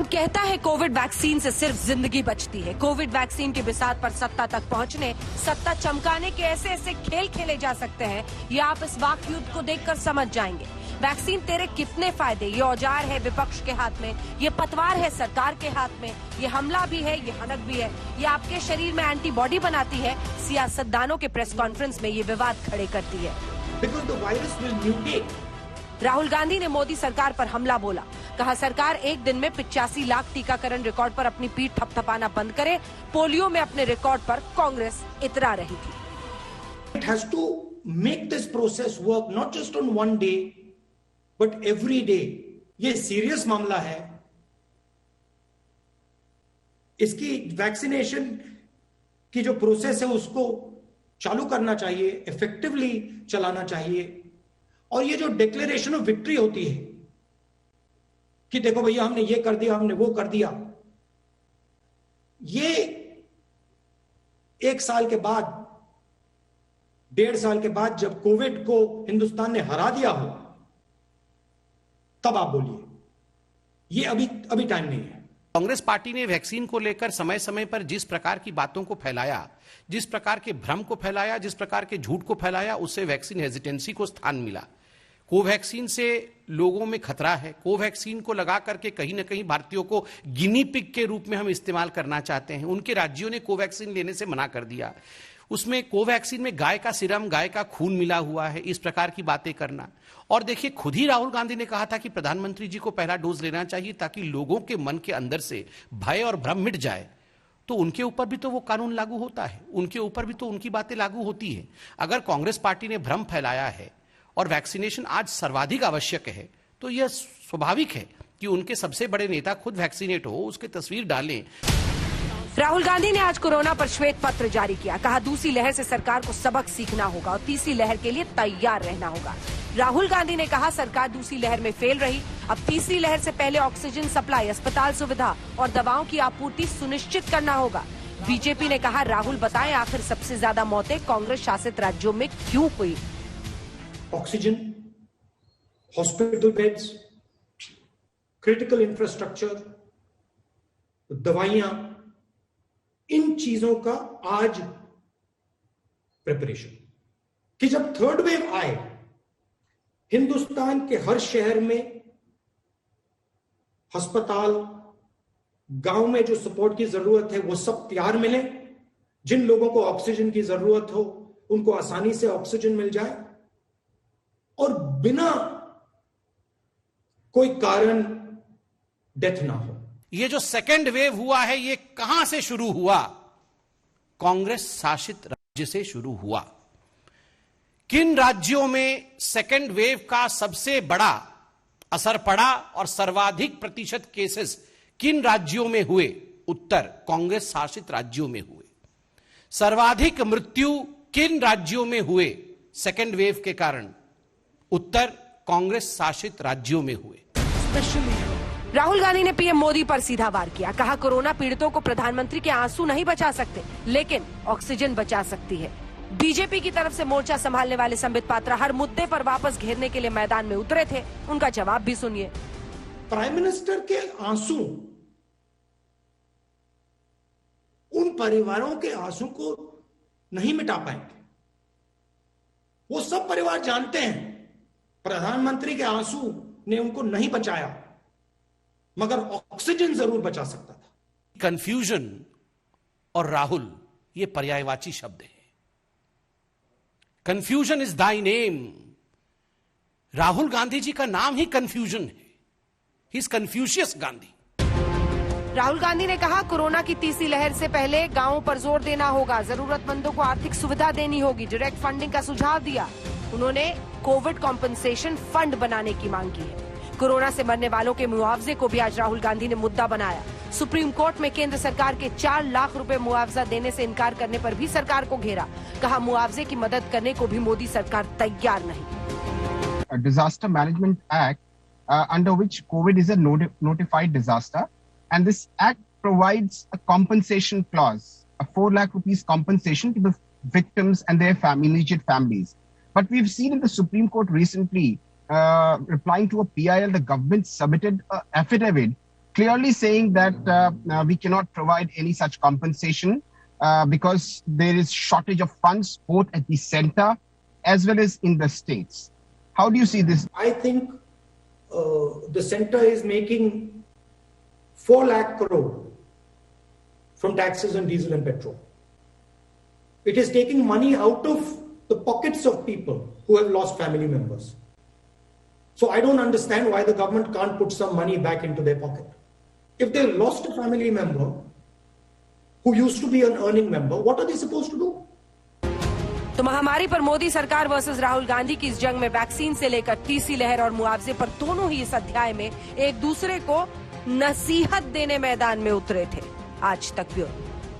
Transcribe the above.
Trump कहता है Covid vaccine से सिर्फ जिंदगी बचती है। कोविड वैक्सीन के बिसात पर सत्ता तक पहुंचने, सत्ता चमकाने के ऐसे ऐसे खेल खेले जा सकते हैं, ये आप इस वाक युद्ध को देखकर समझ जाएंगे। वैक्सीन तेरे कितने फायदे, ये औजार है विपक्ष के हाथ में, ये पतवार है सरकार के हाथ में, ये हमला भी है, ये हनक भी है, ये आपके शरीर में एंटीबॉडी बनाती है, सियासतदानों के प्रेस कॉन्फ्रेंस में ये विवाद खड़े करती है। Because the virus will mutate. Rahul Gandhi ने मोदी सरकार पर हमला बोला, कहा सरकार एक दिन में 85 लाख टीकाकरण रिकॉर्ड पर अपनी पीठ थपथपाना बंद करे। पोलियो में अपने रिकॉर्ड पर कांग्रेस इतरा रही थी। It has to make this process work not just on one day, but every day. ये सीरियस मामला है। इसकी वैक्सीनेशन की जो प्रोसेस है उसको चालू करना चाहिए, इफेक्टिवली चलाना चाहिए। और ये जो डिक्लेरेशन ऑफ विक्ट्री होती है कि देखो भैया हमने ये कर दिया, हमने वो कर दिया, ये एक साल के बाद, 1.5 साल के बाद जब कोविड को हिंदुस्तान ने हरा दिया हो, तब आप बोलिए। ये अभी टाइम नहीं है। कांग्रेस पार्टी ने वैक्सीन को लेकर समय समय पर जिस प्रकार की बातों को फैलाया, जिस प्रकार के भ्रम को फैलाया, जिस प्रकार के झूठ को फैलाया, उससे वैक्सीन हेजिटेंसी को स्थान मिला। कोवैक्सीन से लोगों में खतरा है। कोवैक्सीन को लगा करके कहीं ना कहीं भारतीयों को गिनी पिग के रूप में हम इस्तेमाल करना चाहते हैं। उनके राज्यों ने कोवैक्सीन लेने से मना कर दिया। उसमें कोवैक्सीन में गाय का सीरम, गाय का खून मिला हुआ है, इस प्रकार की बातें करना। और देखिए, खुद ही राहुल गांधी ने कहा था कि प्रधानमंत्री जी को पहला डोज लेना चाहिए ताकि लोगों के मन के अंदर से भय और भ्रम मिट जाए। तो उनके ऊपर भी तो वो कानून लागू होता है, उनके ऊपर भी तो उनकी बातें लागू होती है। अगर कांग्रेस पार्टी ने भ्रम फैलाया है और वैक्सीनेशन आज सर्वाधिक आवश्यक है, तो यह स्वाभाविक है कि उनके सबसे बड़े नेता खुद वैक्सीनेट हो, उसकी तस्वीर डालें। राहुल गांधी ने आज कोरोना पर श्वेत पत्र जारी किया, कहा दूसरी लहर से सरकार को सबक सीखना होगा और तीसरी लहर के लिए तैयार रहना होगा। राहुल गांधी ने कहा सरकार दूसरी लहर में फेल रही, अब तीसरी लहर से पहले ऑक्सीजन सप्लाई, अस्पताल सुविधा और दवाओं की आपूर्ति सुनिश्चित करना होगा। बीजेपी ने कहा राहुल बताएं आखिर सबसे ज्यादा मौतें कांग्रेस शासित राज्यों में क्यों हुई। Oxygen, hospital beds, critical infrastructure, दवाइयां, इन चीजों का आज प्रिपरेशन कि जब थर्ड वेव आए, हिंदुस्तान के हर शहर में अस्पताल, गांव में जो सपोर्ट की जरूरत है वो सब तैयार मिले। जिन लोगों को ऑक्सीजन की जरूरत हो उनको आसानी से ऑक्सीजन मिल जाए और बिना कोई कारण डेथ ना हो। ये जो सेकेंड वेव हुआ है, ये कहां से शुरू हुआ? कांग्रेस शासित राज्य से शुरू हुआ। किन राज्यों में सेकेंड वेव का सबसे बड़ा असर पड़ा और सर्वाधिक प्रतिशत केसेस किन राज्यों में हुए? उत्तर कांग्रेस शासित राज्यों में हुए। सर्वाधिक मृत्यु किन राज्यों में हुए सेकेंड वेव के कारण? उत्तर कांग्रेस शासित राज्यों में हुए। राहुल गांधी ने पीएम मोदी पर सीधा वार किया, कहा कोरोना पीड़ितों को प्रधानमंत्री के आंसू नहीं बचा सकते, लेकिन ऑक्सीजन बचा सकती है। बीजेपी की तरफ से मोर्चा संभालने वाले संबित पात्रा हर मुद्दे पर वापस घेरने के लिए मैदान में उतरे थे। उनका जवाब भी सुनिए। प्राइम मिनिस्टर के आंसू उन परिवारों के आंसू को नहीं मिटा पाएंगे। वो सब परिवार जानते हैं प्रधानमंत्री के आंसू ने उनको नहीं बचाया, मगर ऑक्सीजन जरूर बचा सकता था। कंफ्यूजन और राहुल ये पर्यायवाची शब्द है। Confusion is thy name. Rahul Gandhi ji का नाम ही कंफ्यूजन है। He is Confucius Gandhi. Rahul Gandhi ने कहा कोरोना की तीसरी लहर से पहले गांवों पर जोर देना होगा, जरूरतमंदों को आर्थिक सुविधा देनी होगी, डायरेक्ट फंडिंग का सुझाव दिया। उन्होंने कोविड कॉम्पनसेशन फंड बनाने की मांग की है। कोरोना से मरने वालों के मुआवजे को भी आज राहुल गांधी ने मुद्दा बनाया। सुप्रीम कोर्ट में केंद्र सरकार के 4 लाख रुपए मुआवजा देने से इनकार करने पर भी सरकार को घेरा, कहा मुआवजे की मदद करने को भी मोदी सरकार तैयार नहीं। Disaster management act under which COVID is a notified disaster, and this act provides a compensation clause, a 4 lakh rupees compensation to the victims and their immediate families. But we've seen in the Supreme Court recently, replying to a PIL, the government submitted an affidavit clearly saying that we cannot provide any such compensation because there is shortage of funds both at the center as well as in the states. How do you see this? I think the center is making 4 lakh crore from taxes on diesel and petrol. It is taking money out of the pockets of people who have lost family members. So I don't understand why the government can't put some money back into their pocket. If they lost a family member who used to be an earning member, what are they supposed to do? तो महामारी पर मोदी सरकार versus Rahul Gandhi की इस जंग में vaccine से लेकर तीसरी लहर और मुआवजे पर दोनों ही इस अध्याय में एक दूसरे को नसीहत देने मैदान में उतरे थे। आज तक ब्यूरो।